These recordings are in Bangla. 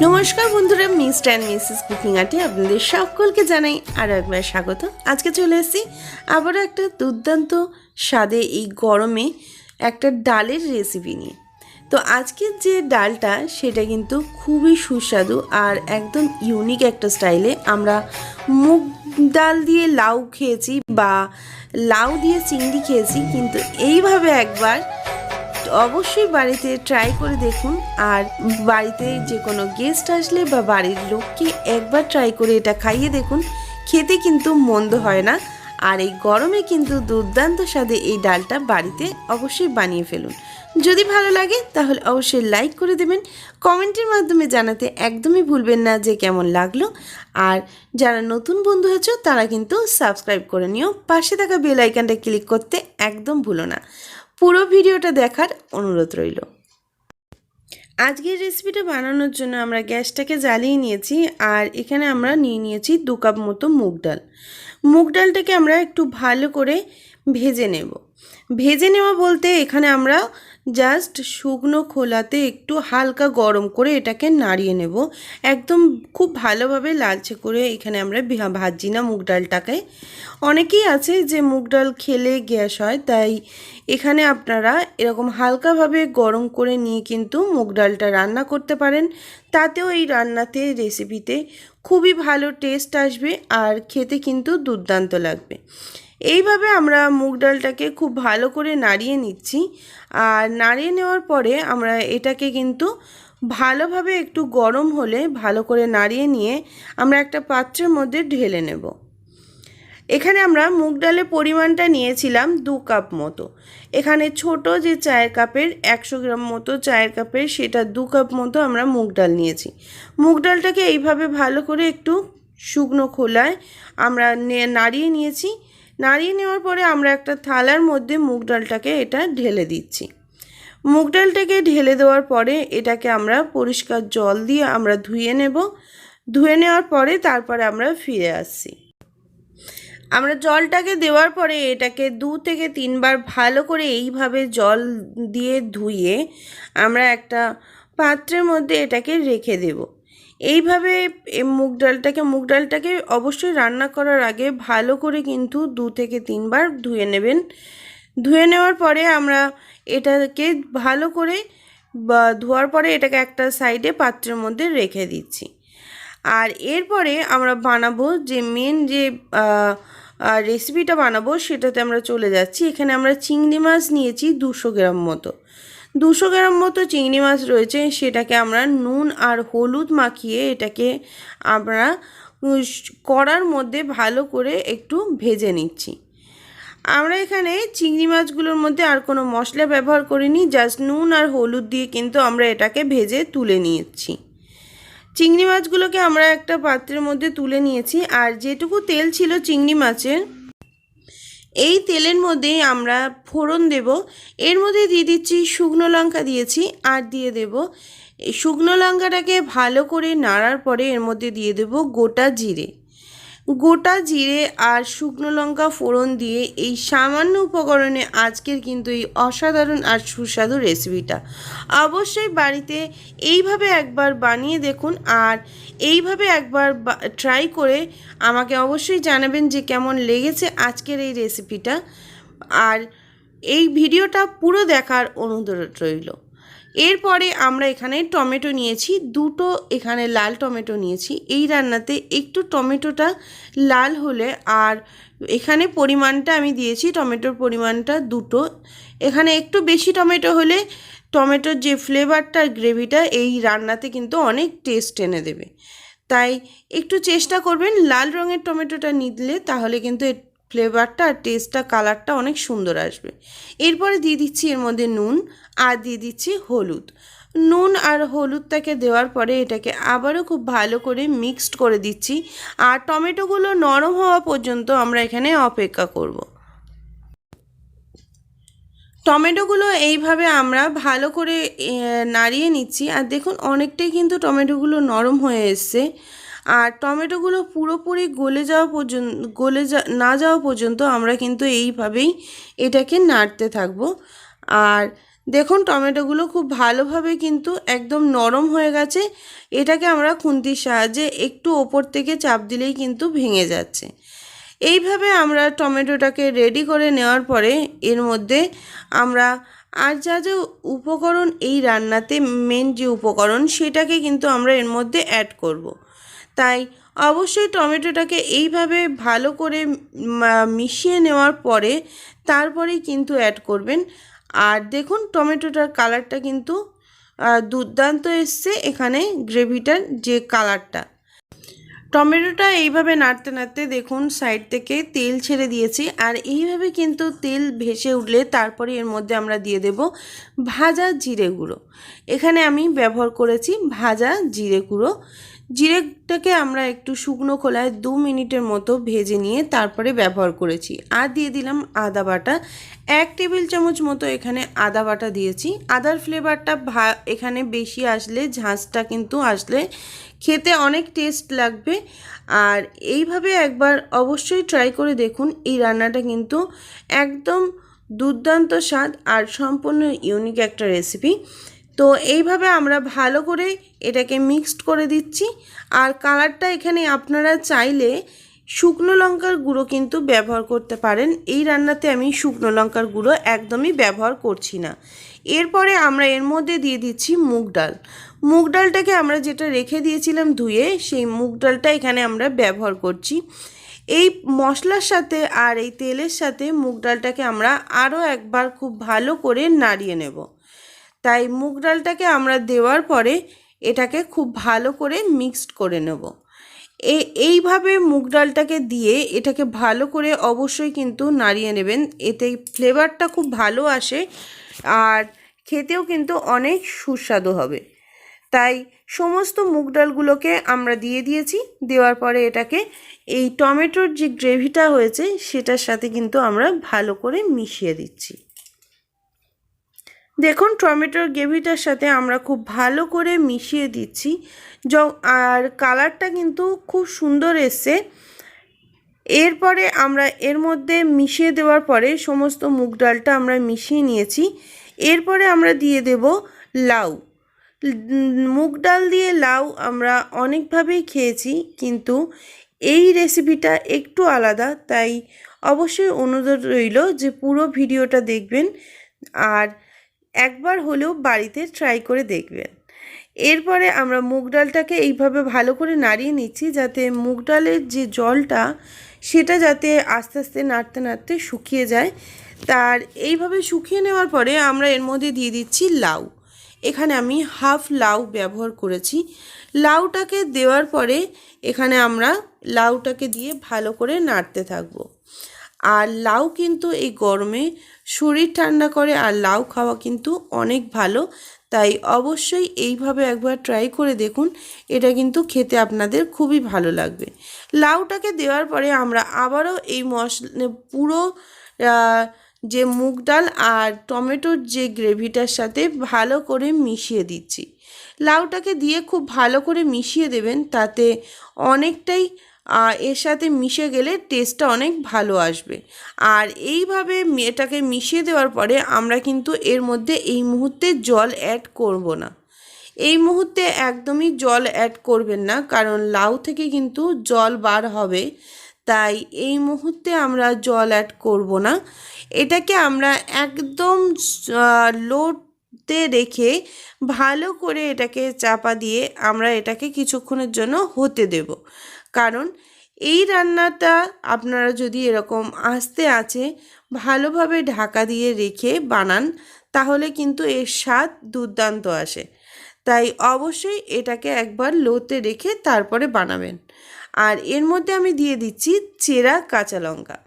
নমস্কার বন্ধুরা, মিস্টার মিসেস কুকিং আর্টে আপনাদের সকলকে জানাই আরও একবার স্বাগত। আজকে চলে এসেছি আবারও একটা দুর্দান্ত স্বাদে এই গরমে একটা ডালের রেসিপি নিয়ে। তো আজকের যে ডালটা সেটা কিন্তু খুবই সুস্বাদু আর একদম ইউনিক একটা স্টাইলে। আমরা মুগ ডাল দিয়ে লাউ খেয়েছি বা লাউ দিয়ে চিংড়ি খেয়েছি, কিন্তু এইভাবে একবার অবশ্যই বাড়িতে ট্রাই করে দেখুন। আর বাড়িতে যে কোনো গেস্ট আসলে বা বাড়ির লোককে একবার ট্রাই করে এটা খাইয়ে দেখুন, খেতে কিন্তু মন্দ হয় না। আর এই গরমে কিন্তু দুর্দান্ত স্বাদে এই ডালটা বাড়িতে অবশ্যই বানিয়ে ফেলুন। যদি ভালো লাগে তাহলে অবশ্যই লাইক করে দেবেন, কমেন্টের মাধ্যমে জানাতে একদমই ভুলবেন না যে কেমন লাগলো। আর যারা নতুন বন্ধু হয়েছে তারা কিন্তু সাবস্ক্রাইব করে নিও, পাশে থাকা বেল আইকনটা ক্লিক করতে একদম ভুলো না। পুরো ভিডিওটা দেখার অনুরোধ রইল। আজকের রেসিপিটা বানানোর জন্য আমরা গ্যাসটাকে জ্বালিয়ে নিয়েছি, আর এখানে আমরা নিয়ে নিয়েছি 2 কাপ মতো মুগ ডাল। মুগ ডালটাকে আমরা একটু ভালো করে ভেজে নেব। ভেজে নেওয়া বলতে এখানে আমরা জাস্ট শুকনো খোলাতে একটু হালকা গরম করে এটাকে নাড়িয়ে নেব। একদম খুব ভালোভাবে লালচে করে এখানে আমরা ভাজি না মুগ ডালটাকে। অনেকেই আছে যে মুগ ডাল খেলে গ্যাস হয়, তাই এখানে আপনারা এরকম হালকাভাবে গরম করে নিয়ে কিন্তু মুগ ডালটা রান্না করতে পারেন। তাতেও এই রান্নাতে রেসিপিতে খুবই ভালো টেস্ট আসবে আর খেতে কিন্তু দুর্দান্ত লাগবে। এইভাবে আমরা মুগ ডালটাকে খুব ভালো করে নাড়িয়ে নিচ্ছি। আর নাড়িয়ে নেওয়ার পরে আমরা এটাকে কিন্তু ভালোভাবে একটু গরম হলে ভালো করে নাড়িয়ে নিয়ে আমরা একটা পাত্রের মধ্যে ঢেলে নেব। এখানে আমরা মুগ ডালের পরিমাণটা নিয়েছিলাম 2 কাপ মতো। এখানে ছোট যে চায়ের কাপের 100 গ্রাম মতো চায়ের কাপের, সেটা 2 কাপ মতো আমরা মুগ ডাল নিয়েছি। মুগ ডালটাকে এইভাবে ভালো করে একটু শুকনো খোলায় আমরা নাড়িয়ে নিয়েছি। নাড়িয়ে নেওয়ার পরে আমরা একটা থালার মধ্যে মুগ ডালটাকে এটা ঢেলে দিচ্ছি। মুগ ডালটাকে ঢেলে দেওয়ার পরে এটাকে আমরা পরিষ্কার জল দিয়ে আমরা ধুয়ে নেব। ধুয়ে নেওয়ার পরে তারপরে আমরা ফিরে আসছি। আমরা জলটাকে দেওয়ার পরে এটাকে 2 থেকে 3 বার ভালো করে এইভাবে জল দিয়ে ধুয়ে আমরা একটা পাত্রের মধ্যে এটাকে রেখে দেব। এইভাবে মুগ ডালটাকে অবশ্যই রান্না করার আগে ভালো করে কিন্তু 2 থেকে 3 বার ধুয়ে নেবেন। ধুয়ে নেওয়ার পরে আমরা এটাকে ভালো করে ধোয়ার পরে এটাকে একটা সাইডে পাত্রের মধ্যে রেখে দিচ্ছি। আর এরপরে আমরা বানাবো যে মেন যে রেসিপিটা বানাবো সেটাতে আমরা চলে যাচ্ছি। এখানে আমরা চিংড়ি মাছ নিয়েছি 200 গ্রাম মতো। 200 গ্রাম মতো চিংড়ি মাছ রয়েছে, সেটাকে আমরা নুন আর হলুদ মাখিয়ে এটাকে আমরা কড়ার মধ্যে ভালো করে একটু ভেজে নিচ্ছি। আমরা এখানে চিংড়ি মাছগুলোর মধ্যে আর কোনো মশলা ব্যবহার করিনি, জাস্ট নুন আর হলুদ দিয়ে কিন্তু আমরা এটাকে ভেজে তুলে নিয়েছি। চিংড়ি মাছগুলোকে আমরা একটা পাত্রের মধ্যে তুলে নিয়েছি। আর যেটুকু তেল ছিল চিংড়ি মাছের, এই তেলের মধ্যেই আমরা ফোড়ন দেব। এর মধ্যে দিয়ে দিচ্ছি শুকনো লঙ্কা দিয়েছি, আর দিয়ে দেব এই শুকনো লঙ্কাটাকে ভালো করে নাড়ার পরে এর মধ্যে দিয়ে দেব গোটা জিরে। গোটা জিরে আর শুকনো লঙ্কা ফোড়ন দিয়ে এই সামান্য উপকরণে আজকের কিন্তু এই অসাধারণ আর সুস্বাদু রেসিপিটা অবশ্যই বাড়িতে এইভাবে একবার বানিয়ে দেখুন। আর এইভাবে একবার ট্রাই করে আমাকে অবশ্যই জানাবেন যে কেমন লেগেছে আজকের এই রেসিপিটা। আর এই ভিডিওটা পুরো দেখার অনুরোধ রইল। এরপরে আমরা এখানে টমেটো নিয়েছি 2টো, এখানে লাল টমেটো নিয়েছি। এই রান্নাতে একটু টমেটোটা লাল হলে, আর এখানে পরিমাণটা আমি দিয়েছি টমেটোর পরিমাণটা 2টো। এখানে একটু বেশি টমেটো হলে টমেটোর যে ফ্লেভারটা গ্রেভিটা এই রান্নাতে কিন্তু অনেক টেস্ট এনে দেবে। তাই একটু চেষ্টা করবেন লাল রঙের টমেটোটা নিলে, তাহলে কিন্তু ফ্লেভারটা আর টেস্টটা কালারটা অনেক সুন্দর আসবে। এরপরে দিয়ে দিচ্ছি এর মধ্যে নুন, আর দিয়ে দিচ্ছি হলুদ। নুন আর হলুদটাকে দেওয়ার পরে এটাকে আবারও খুব ভালো করে মিক্সড করে দিচ্ছি। আর টমেটোগুলো নরম হওয়া পর্যন্ত আমরা এখানে অপেক্ষা করব। টমেটোগুলো এইভাবে আমরা ভালো করে নাড়িয়ে নিচ্ছি। আর দেখুন অনেকটাই কিন্তু টমেটোগুলো নরম হয়ে এসছে। আর টমেটোগুলো পুরোপুরি গলে না যাওয়া পর্যন্ত আমরা কিন্তু এইভাবেই এটাকে নাড়তে থাকবো। আর দেখুন টমেটোগুলো খুব ভালোভাবে কিন্তু একদম নরম হয়ে গেছে। এটাকে আমরা খুন্তির সাহায্যে একটু ওপর থেকে চাপ দিলেই কিন্তু ভেঙে যাচ্ছে। এইভাবে আমরা টমেটোটাকে রেডি করে নেওয়ার পরে এর মধ্যে আমরা আর যা যা উপকরণ এই রান্নাতে মেন যে উপকরণ সেটাকে কিন্তু আমরা এর মধ্যে অ্যাড করব। তাই অবশ্যই টমেটোটাকে এইভাবে ভালো করে মিশিয়ে নেওয়ার পরে তারপরেই কিন্তু অ্যাড করবেন। আর দেখুন টমেটোটার কালারটা কিন্তু দুর্দান্ত এসছে। এখানে গ্রেভিটার যে কালারটা, টমেটোটা এইভাবে নাড়তে নাড়তে দেখুন সাইড থেকে তেল ছেড়ে দিয়েছি। আর এইভাবে কিন্তু তেল ভেসে উঠলে তারপরে এর মধ্যে আমরা দিয়ে দেব ভাজা জিরে গুঁড়ো। এখানে আমি ব্যবহার করেছি ভাজা জিরে গুঁড়ো। জিরেটাকে আমরা একটু শুকনো খোলায় 2 মিনিটের মতো ভেজে নিয়ে তারপরে ব্যবহার করেছি। আর দিয়ে দিলাম আদা বাটা, 1 টেবিল চামচ মতো এখানে আদা বাটা দিয়েছি। আদার ফ্লেভারটা এখানে বেশি আসলে, ঝাঁঝটা কিন্তু আসলে খেতে অনেক টেস্ট লাগবে। আর এইভাবে একবার অবশ্যই ট্রাই করে দেখুন। এই রান্নাটা কিন্তু একদম দুর্দান্ত স্বাদ আর সম্পূর্ণ ইউনিক একটা রেসিপি। তো এইভাবে আমরা ভালো করে এটাকে মিক্সড করে দিচ্ছি। আর কালারটা এখানে আপনারা চাইলে শুকনো লঙ্কার গুঁড়ো কিন্তু ব্যবহার করতে পারেন। এই রান্নাতে আমি শুকনো লঙ্কার গুঁড়ো একদমই ব্যবহার করছি না। এরপরে আমরা এর মধ্যে দিয়ে দিচ্ছি মুগ ডাল। মুগ ডালটাকে আমরা যেটা রেখে দিয়েছিলাম ধুয়ে, সেই মুগ ডালটা এখানে আমরা ব্যবহার করছি। এই মশলার সাথে আর এই তেলের সাথে মুগ ডালটাকে আমরা আরও একবার খুব ভালো করে নাড়িয়ে নেব। তাই মুগ ডালটাকে আমরা দেওয়ার পরে এটাকে খুব ভালো করে মিক্সড করে নেব। এইভাবে মুগ ডালটাকে দিয়ে এটাকে ভালো করে অবশ্যই কিন্তু নাড়িয়ে নেবেন, এতে ফ্লেভারটা খুব ভালো আসে আর খেতেও কিন্তু অনেক সুস্বাদু হবে। তাই সমস্ত মুগ ডালগুলোকে আমরা দিয়ে দিয়েছি। দেওয়ার পরে এটাকে এই টমেটোর যে গ্রেভিটা হয়েছে সেটার সাথে কিন্তু আমরা ভালো করে মিশিয়ে দিচ্ছি। দেখুন টমেটোর গ্রেভিটার সাথে আমরা খুব ভালো করে মিশিয়ে দিচ্ছি। আর কালারটা কিন্তু খুব সুন্দর এসছে। এরপরে আমরা এর মধ্যে মিশিয়ে দেওয়ার পরে সমস্ত মুগ ডালটা আমরা মিশিয়ে নিয়েছি। এরপরে আমরা দিয়ে দেব লাউ। মুগ ডাল দিয়ে লাউ আমরা অনেকভাবেই খেয়েছি, কিন্তু এই রেসিপিটা একটু আলাদা। তাই অবশ্যই অনুরোধ রইল যে পুরো ভিডিওটা দেখবেন আর একবার হলেও বাড়িতে ট্রাই করে দেখবেন। এরপরে আমরা মুগ ডালটাকে এইভাবে ভালো করে নাড়িয়ে নিচ্ছি, যাতে মুগ ডালের যে জলটা সেটা যাতে আস্তে আস্তে নাড়তে নাড়তে শুকিয়ে যায়। তার এইভাবে শুকিয়ে নেওয়ার পরে আমরা এর মধ্যে দিয়ে দিচ্ছি লাউ। এখানে আমি হাফ লাউ ব্যবহার করেছি। লাউটাকে দেওয়ার পরে এখানে আমরা লাউটাকে দিয়ে ভালো করে নাড়তে থাকবো। আর লাউ কিন্তু এই গরমে শরীর ঠান্ডা করে, আর লাউ খাওয়া কিন্তু অনেক ভালো। তাই অবশ্যই এইভাবে একবার ট্রাই করে দেখুন, এটা কিন্তু খেতে আপনাদের খুবই ভালো লাগবে। লাউটাকে দেওয়ার পরে আমরা আবারও এই মশলা পুরো যে মুগ ডাল আর টমেটোর যে গ্রেভিটার সাথে ভালো করে মিশিয়ে দিচ্ছি। লাউটাকে দিয়ে খুব ভালো করে মিশিয়ে দেবেন, তাতে অনেকটাই এর সাথে মিশে গেলে টেস্টটা অনেক ভালো আসবে। আর এইভাবে এটাকে মিশিয়ে দেওয়ার পরে আমরা কিন্তু এর মধ্যে এই মুহূর্তে জল অ্যাড করব না। এই মুহূর্তে একদমই জল অ্যাড করবেন না, কারণ লাউ থেকে কিন্তু জল বার হবে। তাই এই মুহূর্তে আমরা জল অ্যাড করব না। এটাকে আমরা একদম লোতে রেখে ভালো করে এটাকে চাপা দিয়ে আমরা এটাকে কিছুক্ষণের জন্য হতে দেব। কারণ এই রান্নাটা আপনারা যদি এরকম আস্তে আঁচে ভালোভাবে ঢাকা দিয়ে রেখে বানান, তাহলে কিন্তু এর স্বাদ দুর্দান্ত আসে। তাই অবশ্যই এটাকে একবার লোতে রেখে তারপরে বানাবেন। আর এর মধ্যে আমি দিয়ে দিচ্ছি চেরা কাঁচা লঙ্কা।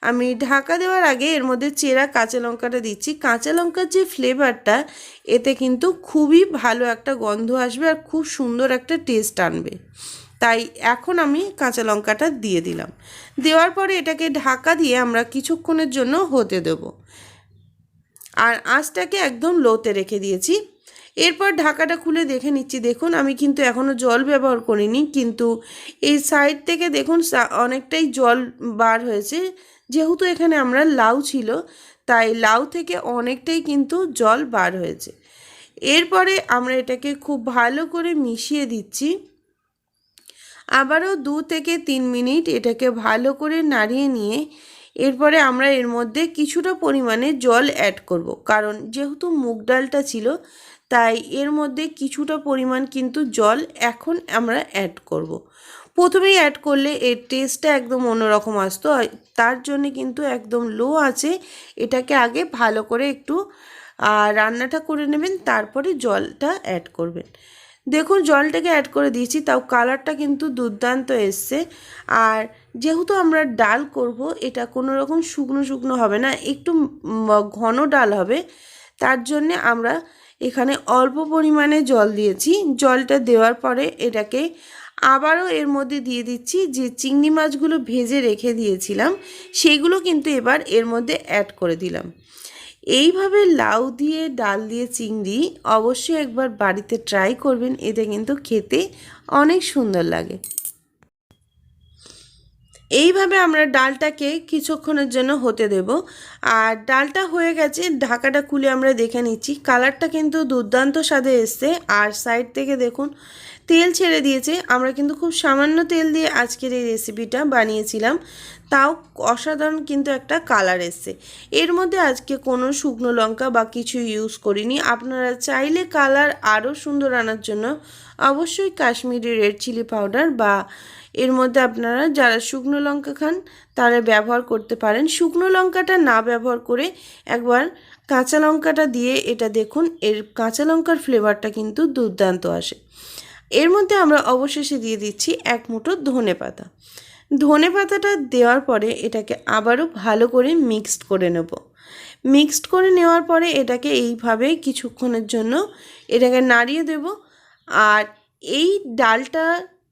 আমি ঢাকা দেওয়ার আগে এর মধ্যে চেরা কাঁচা লঙ্কাটা দিচ্ছি। কাঁচা লঙ্কার যে ফ্লেভারটা, এতে কিন্তু খুবই ভালো একটা গন্ধ আসবে আর খুব সুন্দর একটা টেস্ট আনবে। তাই এখন আমি কাঁচা লঙ্কাটা দিয়ে দিলাম। দেওয়ার পরে এটাকে ঢাকা দিয়ে আমরা কিছুক্ষণের জন্য হতে দেব। আর আঁচটাকে একদম লোতে রেখে দিয়েছি। এরপর ঢাকাটা খুলে দেখে নিচ্ছি। দেখুন আমি কিন্তু এখনও জল ব্যবহার করিনি, কিন্তু এই সাইড থেকে দেখুন অনেকটাই জল বার হয়েছে। যেহেতু এখানে আমরা লাউ ছিল, তাই লাউ থেকে অনেকটাই কিন্তু জল বার হয়েছে। এরপরে আমরা এটাকে খুব ভালো করে মিশিয়ে দিচ্ছি। আবারও 2 থেকে 3 মিনিট এটাকে ভালো করে নাড়িয়ে নিয়ে এরপরে আমরা এর মধ্যে কিছুটা পরিমাণে জল অ্যাড করব, কারণ যেহেতু মুগ ডালটা ছিল তাই এর মধ্যে কিছুটা পরিমাণ কিন্তু জল এখন আমরা অ্যাড করব। প্রথমেই অ্যাড করলে এর টেস্টটা একদম অন্যরকম আসতো, তার জন্য কিন্তু একদম লো আছে এটাকে আগে ভালো করে একটু রান্নাটা করে নেবেন, তারপরে জলটা অ্যাড করবেন। দেখুন জলটাকে অ্যাড করে দিয়েছি, তাও কালারটা কিন্তু দুর্দান্ত এসছে। আর যেহেতু আমরা ডাল করব, এটা কোনো রকম শুকনো শুকনো হবে না, একটু ঘন ডাল হবে, তার জন্যে আমরা এখানে অল্প পরিমাণে জল দিয়েছি। জলটা দেওয়ার পরে এটাকে আবারও এর মধ্যে দিয়ে দিচ্ছি যে চিংড়ি মাছগুলো ভেজে রেখে দিয়েছিলাম, সেগুলো কিন্তু এবার এর মধ্যে অ্যাড করে দিলাম। এইভাবে লাউ দিয়ে ডাল দিয়ে চিংড়ি অবশ্যই একবার বাড়িতে ট্রাই করবেন, এতে কিন্তু খেতে অনেক সুন্দর লাগে। এইভাবে আমরা ডালটাকে কিছুক্ষণের জন্য হতে দেব। আর ডালটা হয়ে গেছে, ঢাকাটা খুলে আমরা দেখে নিচ্ছি। কালারটা কিন্তু দুর্দান্ত স্বাদে এসছে। আর সাইড থেকে দেখুন তেল ছেড়ে দিয়েছে। আমরা কিন্তু খুব সামান্য তেল দিয়ে আজকের এই রেসিপিটা বানিয়েছিলাম, তাও অসাধারণ কিন্তু একটা কালার এসছে। এর মধ্যে আজকে কোনো শুকনো লঙ্কা বা কিছু ইউজ করিনি। আপনারা চাইলে কালার আরও সুন্দর আনার জন্য অবশ্যই কাশ্মীরি রেড চিলি পাউডার বা এর মধ্যে আপনারা যারা শুকনো লঙ্কা খান তারা ব্যবহার করতে পারেন। শুকনো লঙ্কাটা না ব্যবহার করে একবার কাঁচা লঙ্কাটা দিয়ে এটা দেখুন, এর কাঁচা লঙ্কার ফ্লেভারটা কিন্তু দুর্দান্ত আসে। এর মধ্যে আমরা অবশেষে দিয়ে দিচ্ছি 1 মুঠো ধনে পাতা। ধনে পাতাটা দেওয়ার পরে এটাকে আবারও ভালো করে মিক্সড করে নেব। মিক্সড করে নেওয়ার পরে এটাকে এইভাবে কিছুক্ষণের জন্য এটাকে নাড়িয়ে দেব। আর এই ডালটা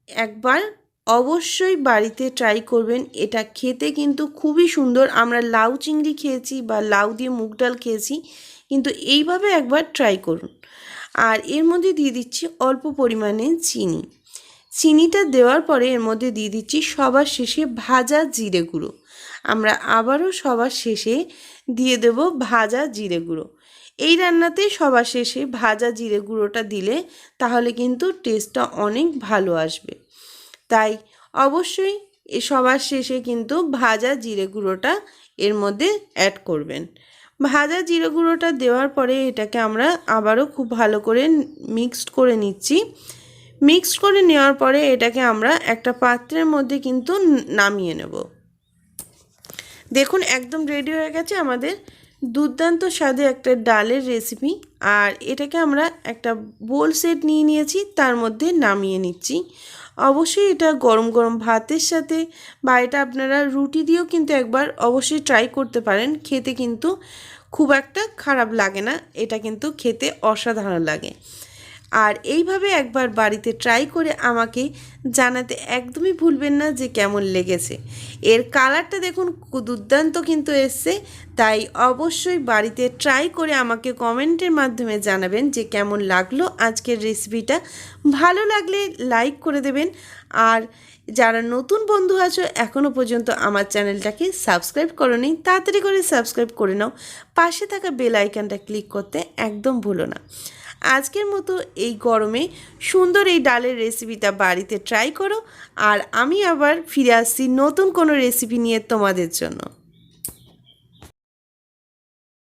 একবার অবশ্যই বাড়িতে ট্রাই করবেন, এটা খেতে কিন্তু খুবই সুন্দর। আমরা লাউ চিংড়ি খেয়েছি বা লাউ দিয়ে মুগ ডাল খেয়েছি, কিন্তু এইভাবে একবার ট্রাই করুন। আর এর মধ্যে দিয়ে দিচ্ছি অল্প পরিমাণে চিনি। চিনিটা দেওয়ার পরে এর মধ্যে দিয়ে দিচ্ছি সবার শেষে ভাজা জিরে গুঁড়ো। আমরা আবারও সবার শেষে দিয়ে দেব ভাজা জিরে গুঁড়ো। এই রান্নাতে সবার শেষে ভাজা জিরে গুঁড়োটা দিলে তাহলে কিন্তু টেস্টটা অনেক ভালো আসবে। তাই অবশ্যই সবার শেষে কিন্তু ভাজা জিরে গুঁড়োটা এর মধ্যে অ্যাড করবেন। ভাজা জিরে গুঁড়োটা দেওয়ার পরে এটাকে আমরা আবারও খুব ভালো করে মিক্সড করে নিচ্ছি। মিক্সড করে নেওয়ার পরে এটাকে আমরা একটা পাত্রের মধ্যে কিন্তু নামিয়ে নেব। দেখুন একদম রেডি হয়ে গেছে আমাদের দুর্দান্ত স্বাদে একটা ডালের রেসিপি। আর এটাকে আমরা একটা বোল সেট নিয়ে নিয়েছি, তার মধ্যে নামিয়ে নিচ্ছি। অবশ্যই এটা গরম গরম ভাতের সাথে বা এটা আপনারা রুটি দিয়েও কিন্তু একবার অবশ্যই ট্রাই করতে পারেন। খেতে কিন্তু খুব একটা খারাপ লাগে না, এটা কিন্তু খেতে অসাধারণ লাগে। আর এইভাবে একবার বাড়িতে ট্রাই করে আমাকে জানাতে একদমই ভুলবেন না যে কেমন লেগেছে। এর কালারটা দেখুন দুর্দান্ত কিন্তু এসছে, তাই অবশ্যই বাড়িতে ট্রাই করে আমাকে কমেন্টের মাধ্যমে জানাবেন যে কেমন লাগলো আজকের রেসিপিটা। ভালো লাগলে লাইক করে দেবেন। আর যারা নতুন বন্ধু আছো এখনও পর্যন্ত আমার চ্যানেলটাকে সাবস্ক্রাইব করোনি, তাড়াতাড়ি করে সাবস্ক্রাইব করে নাও। পাশে থাকা বেল আইকনটা ক্লিক করতে একদম ভুলো না। আজকের মতো এই গরমে সুন্দর এই ডালের রেসিপিটা বাড়িতে ট্রাই করো। আর আমি আবার ফিরে আসছি নতুন কোনো রেসিপি নিয়ে তোমাদের জন্য।